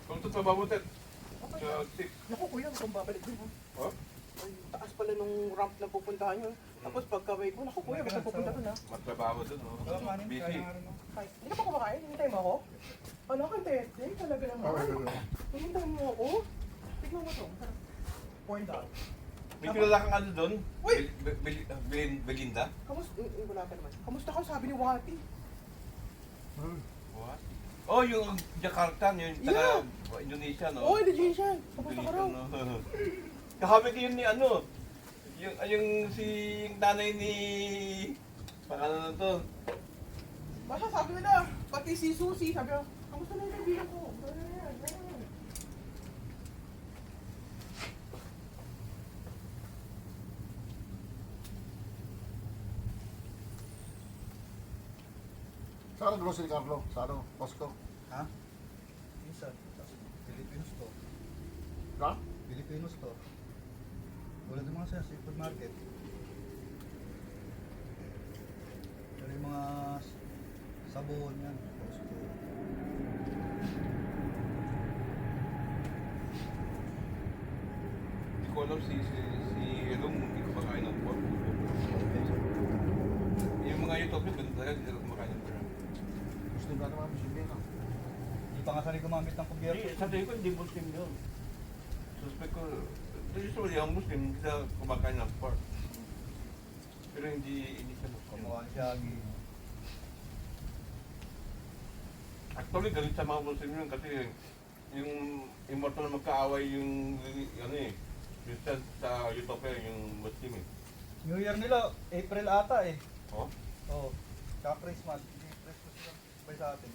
Kung ito sa babutin. Okay. Sa tip. Naku kuya, kung babalik din ha. Oh? Ay, taas pala nung ramp na pupuntahan nyo. Tapos pagkaway ko, naku kuya, basta pupunta doon ha. Matrabaho dun, oh. Busy. Ay, hindi ka pa kumakain? Hintay mo ako? Ano ka, Tete? Talaga naman. Hintay mo ako? Tignan mo to. $4. May kilala kang ano dun? Uy! Belinda? Kamusta? Wala pa naman. Kamusta ka? Sabi ni Wati. What? Oh, yung Jakarta, yung taga Indonesia, no? Oo, Indonesian. Kamusta ka raw? no? Kahabi ko yun ni ano, yung si yung nanay ni pangalan na to. Basta sabi nila, pati si Susie, sabi ko, kamusta na yung kaibigan ko? Ayan. Sa ano grocery Carlo? Sa ano? Costco? Ha? Minsan, kasi Filipino store. Ha? Filipino store. Wala ng mga sa supermarket. Pero yung mga sabon yan, Costco. Hindi ko alam si Elong, hindi ko makain ng pork. Yung mga YouTube, ganun talaga, hindi ko kumakain ng pork. Gusto nga naman mo siya na. Hindi pa nga sanay gumamit ng kubyerto. Hindi, sa tingin ko hindi Muslim yun. Suspect ko, usually ang Muslim hindi sila kumakain ng pork. Pero hindi siya Muslim. Kamukha ni Shaggy. Actually, galit sa mga Muslim yun kasi yung immortal na magkaaway yung ano eh, yung sa Utopia, yung Muslim eh. New Year nila, April ata eh. Oh? Oo. Tsaka Christmas. Hindi Christmas lang. Sabay sa atin.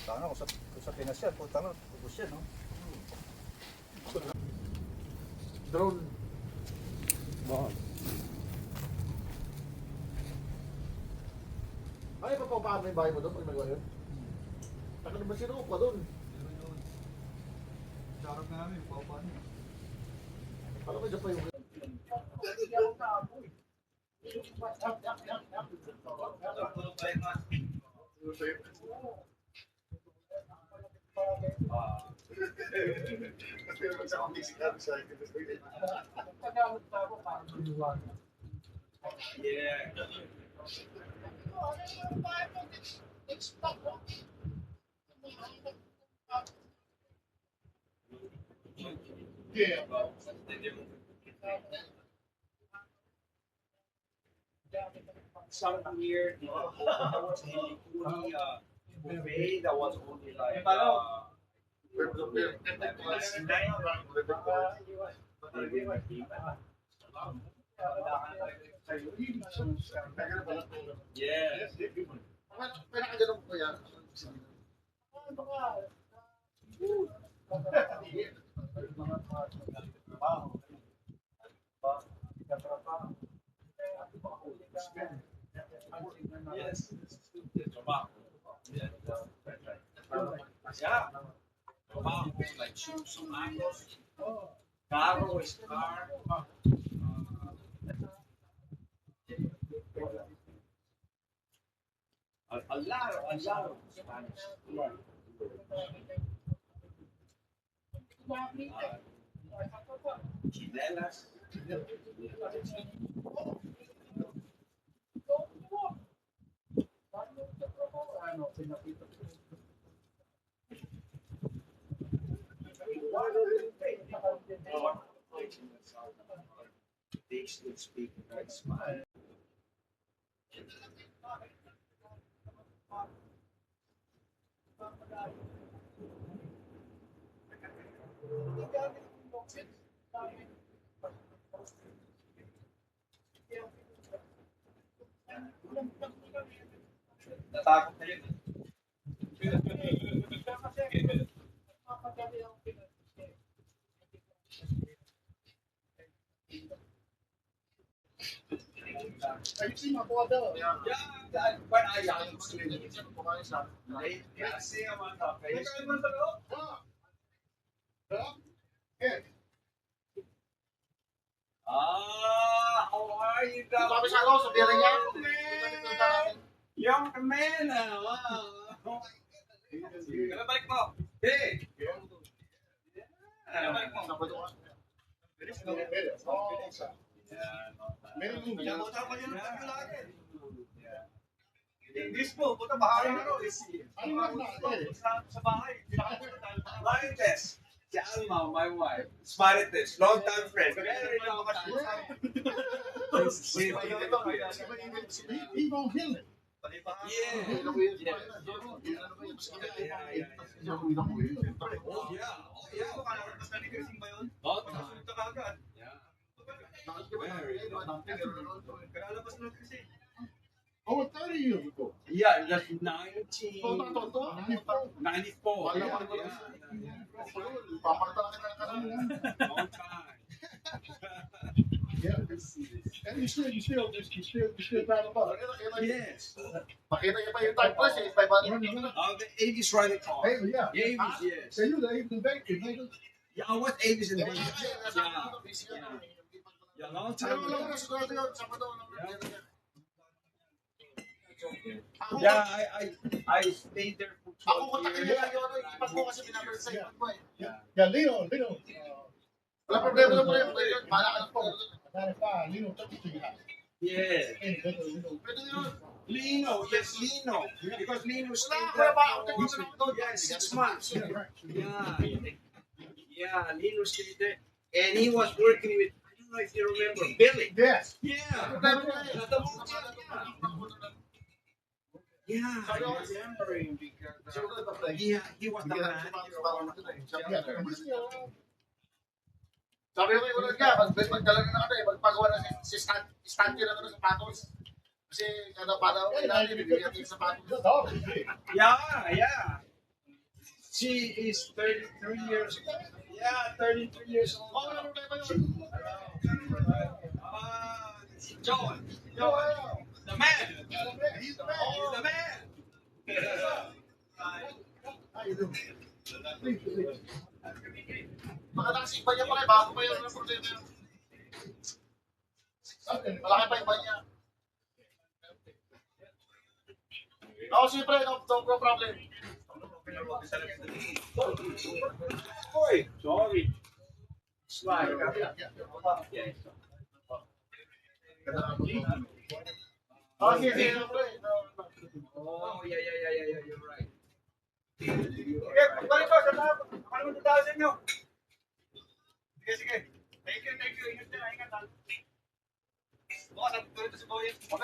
Sana kung sa Pinas yan, punta nga, tubos yan, no? Drone. Bakit? Ay, papapaano yung bahay mo doon pag nagawa yun? Taka naman sinuok pa doon. Pero yun, sarap namin, paupahan niya. Alam mo, dyan pa yung... Some weird, there was a buffet that was only like yes. Pinakaganon ko yan. Yes. Trabaho. Yeah. Yeah. Trabaho, like shoes, mangoes. Carro is car. A lot of Spanish. Chinelas. They should speak very smart. Natakot na yun. Ayusin mo, kuha daw. But I kasi naman sa face. pera niya. Young man! Wow! Kailan balik mo? Hey! Kailan balik mo? English po, puta bahay na sa bahay. Blind test. Si Alma, my wife. Smart test. Long time friend. Very long Oh, 30 years ago. Yeah, that's 1994. Long time. Yeah. And you still drive a bus. Yes. Makita niya pa yung time press eh, 500. The 80s riding car. Hey, yeah. 80s, yes. Sa iyo, dahil yung bank, eh. Yeah, I was 80s in Vegas. Yeah, long time ago. Yeah, I stayed there for 12 years. Yeah, Lino. Wala problema na po rin. Para po. Lino, tapos sige ha. Yeah. Pwede yun. Lino, yes, Lino. Because Lino stayed Wala there. pa ako. Yeah, 6 months. Yeah, Lino stayed there. And he was working with, I don't know if you remember, Billy. Yes. Yeah. Yeah, I remember him because he was the man. Sabi ko yung ulit niya, magdala na ako eh, magpagawa na si Stanley na ng sapatos. Kasi kada para ako, kailangan bibigyan natin yung sapatos. Yeah. She is 33 years old. Yeah, 33 years old. Oh, wala problema yun. John. The man. He's the man. He's the man. How you doing? Baka nakasipa niya pala, bago pa yun ang problema yun. Malaki pa yung niya. Oo, siyempre, no problem. Boy, sorry. Slide. Oh, sige. Oh, yeah, you're right. Balik ko, ano mo tayo sa inyo? Sige. Thank you. Ingat ha. Bukas, ang tulad sa bahay. Huwag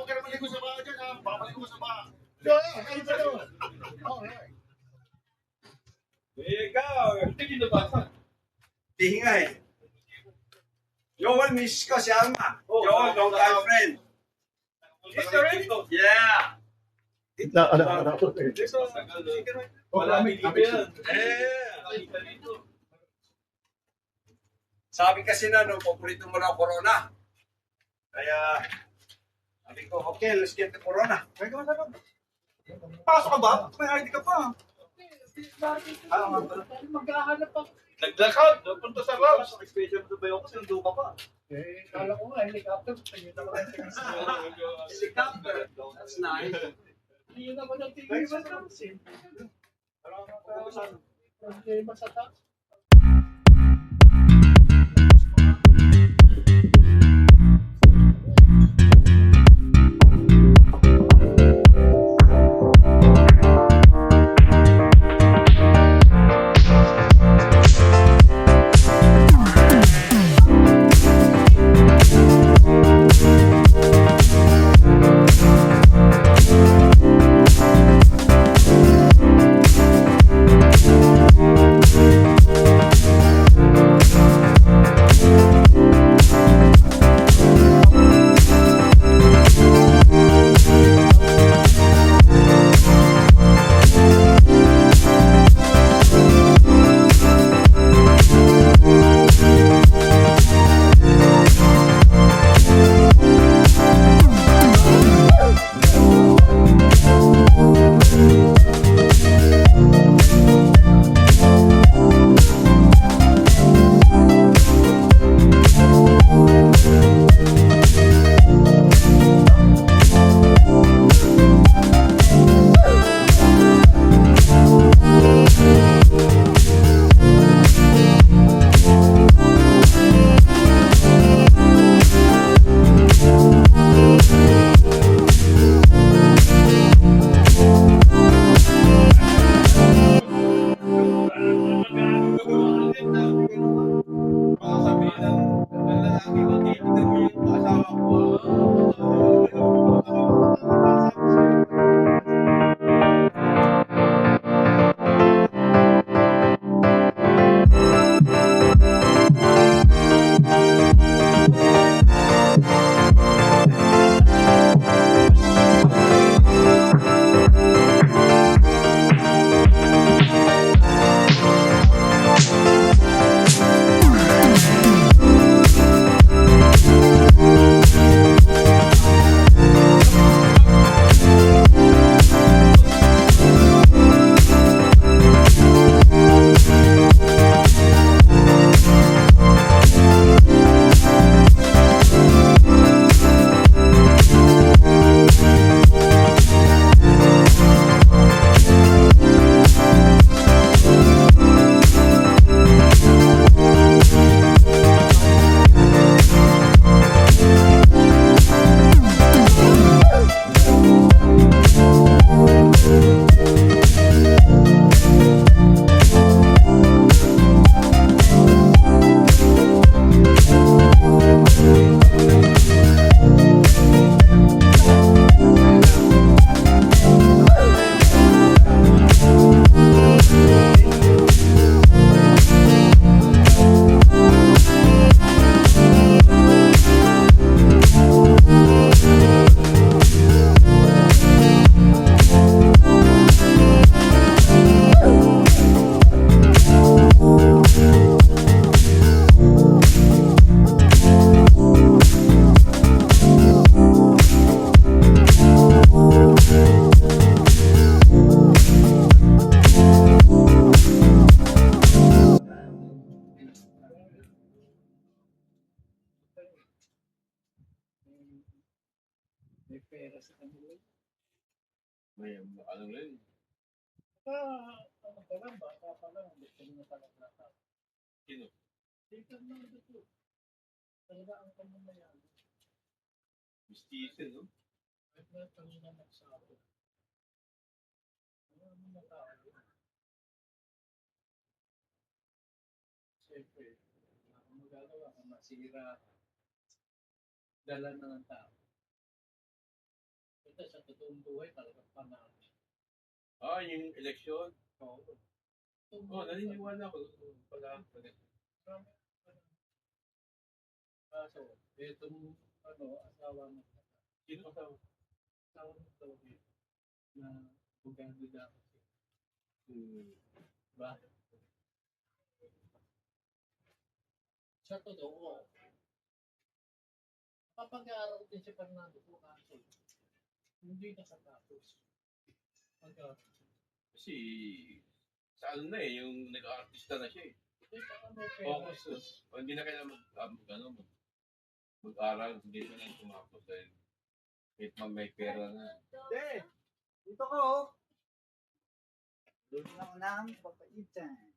ka na maligo sa baha dyan, ha? Baka maligo sa baha. Alright. There you go. Tingin na ba? Tihinga eh. Joel, miss ko si Alma. Joel, long time friend. Yeah. Sabi kasi na, no, paborito mo na corona. Kaya, sabi ko, okay, let's get the corona. Pasok ka ba? May ID ka pa. Maghahanap pa. Naglakad. Punta sa Rams. Special to ba yun? Kasi nandun ka pa. Eh, kala ko nga, helicopter. Tingin naman ang tingin sa Helicopter. That's nice. Tingin naman ang tingin sa Rams, eh. Problema sa tax. para sa kanila. May ano rin. Ano pa lang, bata pa lang, gusto nyo talaga. Sino? Tingnan mo ito. Talaga ang pamamayan. Mistiso, no? Kahit na kanina nagsabi. Ano na tao? Siyempre, wala akong magagawa kung masira. Dala na ng tao. Ito sa totoong buhay talagang panalo. Ah, yung eleksyon. Oo. Oh, naniniwala ko. Pala. Kaso, itong asawa mo. Sino ka? Asawa mo daw na buganda ako. Bakit? Sa totoo, papag-aaral din si Fernando po kaso hindi nakatapos. Pag-aaral. Kasi sa ano na eh, yung nag-artista na siya eh. Hindi pa may pera. Focus. O, hindi na kailangan mag-aral, hindi na lang tumapos dahil kahit may pera na. Dito ko, oh. Doon lang ng papaitan.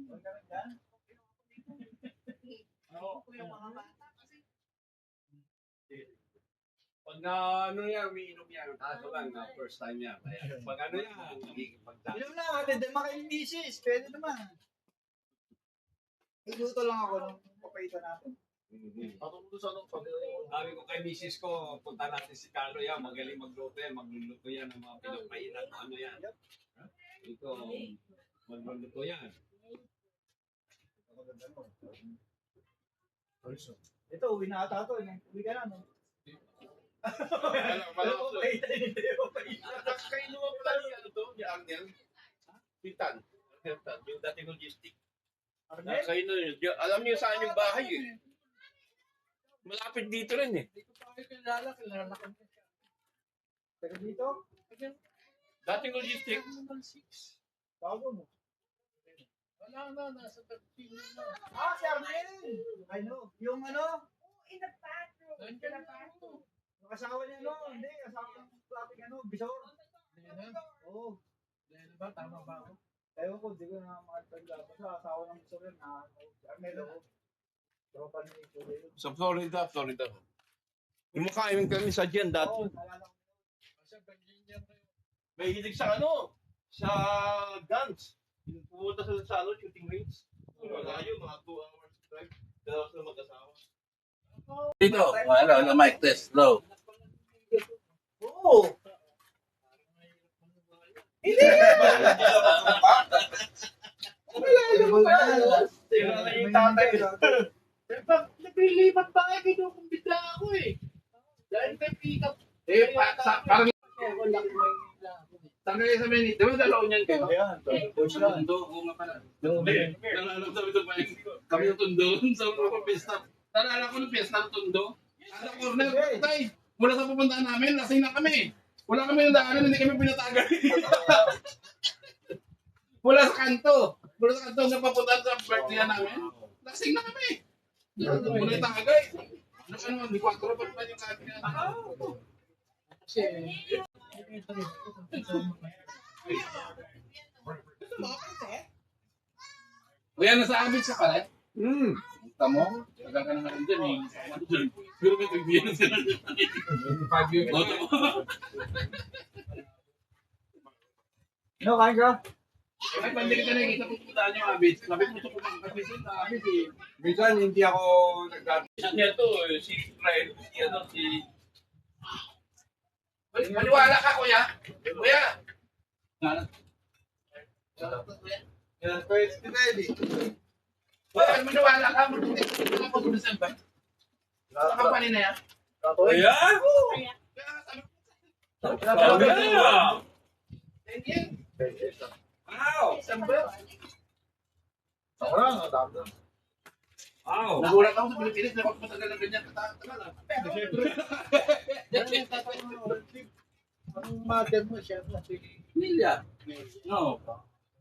Huwag ka rin dyan. Pag ano yan, umiinom yan. Kaso lang, first time yan. Kaya pag ano yan, magiging pagdami. Inom lang, ate, di makain misis. Pwede naman. Nagluto lang ako ng papaitan natin. Patungkol sa anong pamilya. Sabi ko kay misis ko, punta natin si Carlo yan, magaling magluto yan, magluluto yan ng mga pinapainan, ano yan. Ito, magluluto yan. Ito, uwi na ata ito. Uwi ka na, no? Papaitan, hindi papaitan. Kainuwa pala ni ano to, ni Arnel. Pintan. Yung dating logistic. Kayo na yun. Alam niyo saan yung bahay eh. Malapit dito rin eh. Hindi ko pa kayo kilala ko na siya. Pero dito, Dating logistic. bago mo. Wala na, nasa 13 na. Ah, si Arnel! I know. Yung ano, Nandiyan na tayo. yung asawa niya, no? Hindi, asawa ng plating ano, bisor. Hindi na. Oo. Hindi na ba? Tama ba ako? Ewan ko, di ko na makatanda. Basta asawa ng bisor yun, na si Arnel, oh. Tropa ni Ikulo yun. Sa Florida. Kumakain kami sa dyan dati. Oo, nalala ko. Kasi Virginia na yun. May hilig sa ano? Sa guns. Pumunta sa ano, shooting range. Malayo, mga 2 hours drive. Dalawa sila mag-asawa. Dito, hello, mic test, low. Oo! Sino na yung tatay? Naglilipat pa kayo, kinukumbita ako eh. Dahil may pick up. Parang Wala ko may tanggalin sa menu. Di ba dalaw niyan kayo? Ayan, Tundo, oo nga pala. Nalala ko sabi ko pa kami yung tundo. Sabi ko pa pista. Nalala ko ng pista ng tundo. Ano corner? Tay, mula sa pupuntaan namin, lasing na kami. Wala kami ng daanan, hindi kami pinatagay. Mula sa kanto na papuntaan sa birthday namin, lasing na kami. Mula yung tagay. Ano, hindi 4 pa naman yung kami. kasi Kuya, nasa amin sa pala. Tamo? Tagal ka na rin dyan eh. Pero may tagbiyan sila. 5 years. No, kain ka? Ay, pandi ka nakikita pupuntaan yung abis. Sabi mo ito pumunta kasi sa abis eh. Minsan, hindi ako nagdadala. Siya to, si Fred, si Maniwala ka, kuya. Kuya. Kuya, maniwala ka. Magpunta ako sa December. Sa company na yan. Kuya? Thank you. Wow! December. Ako lang, ang dami. Wow! Nagulat ako sa Pilipinas na pag matagal ng ganyan. Tagal lang. ang mother mo siya na si Milya? No.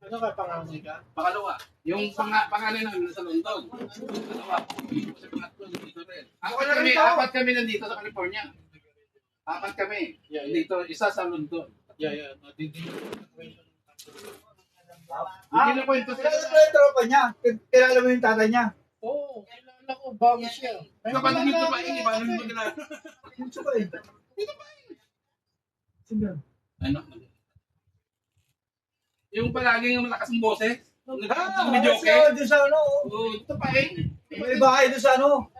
Ano ka, panganay ka? Pangalawa. Yung pangalan namin nasa London. Pangalawa. Kasi pangatlo dito rin. Apat kami nandito sa California. Apat kami. Yeah. Dito, isa sa London. Yeah. Hindi. Hindi na kwento Kilala mo yung tropa niya. Kilala mo yung tatay niya. Oo, kilala ko, bago siya. Kapag dito pa, hindi ba? Ano mo nila? Yung siya ba eh? Sino? Ano? Yung palaging malakas ang boses. Doon sa ano. Oo, ito pa eh. May bahay doon sa ano.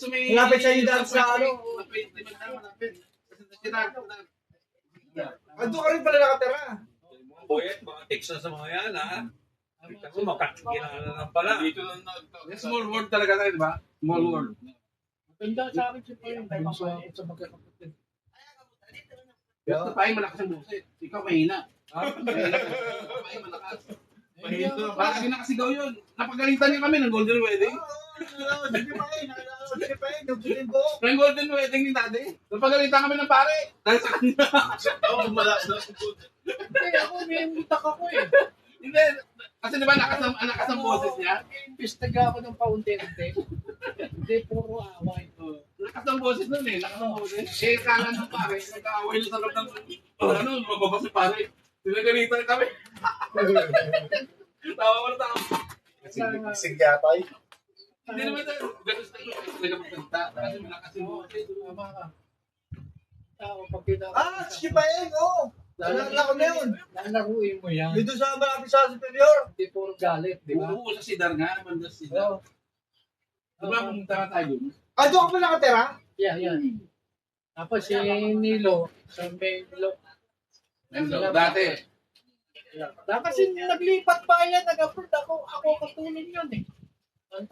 Malapit sa inyo dahil sa ano. Malapit. Doon ka rin pala nakatira. Mga boyet, mga Texas sa mga yan, ha? Kita ko, makakilala lang pala. Dito lang na. Small world talaga tayo, di ba? Small world. Maganda sa akin siya pa yung bunso ako sa magkakapatid. Gusto pa malakas ang boses. Ikaw mahina. Mahina. Pa malakas. Bakit nakasigaw yun? Napagalitan niya kami ng Golden Wedding. Ng Golden Wedding ni Daddy. Napagalitan kami ng pare. Dahil sa kanya. Oo, malakas na. Hindi, ako may mutak ako eh. Hindi. Kasi di ba nakas ang boses niya? Imbestiga ako ng paunti-unti. Hindi, puro away. Lakas ang boses nun eh. Lakas ang boses. Eh, kala ng pare. Nagkaaway na sa loob ng... Ano, mababa si pare. Sinagalitan kami. Tawa ko na tawa. Ising yata eh. Hindi naman tayo. Ganun sa iyo. Talaga magkanta. Kasi malakas yung boses. Tama ka. Tao, pag kita Si Paeng, oo. Nalala ko na yun. lalaruin mo yan. Dito sa malapit sa superior. Hindi puro galit, di ba? Oo, sa Sidar nga. Banda sa Sidar. Oo. Di ba pumunta ka tayo dun? Doon ka pa nakatira? Yan. Tapos si Nilo, sa Melo. Dati. Kasi naglipat pa yan, nag-upload ako katulad yun eh. Ang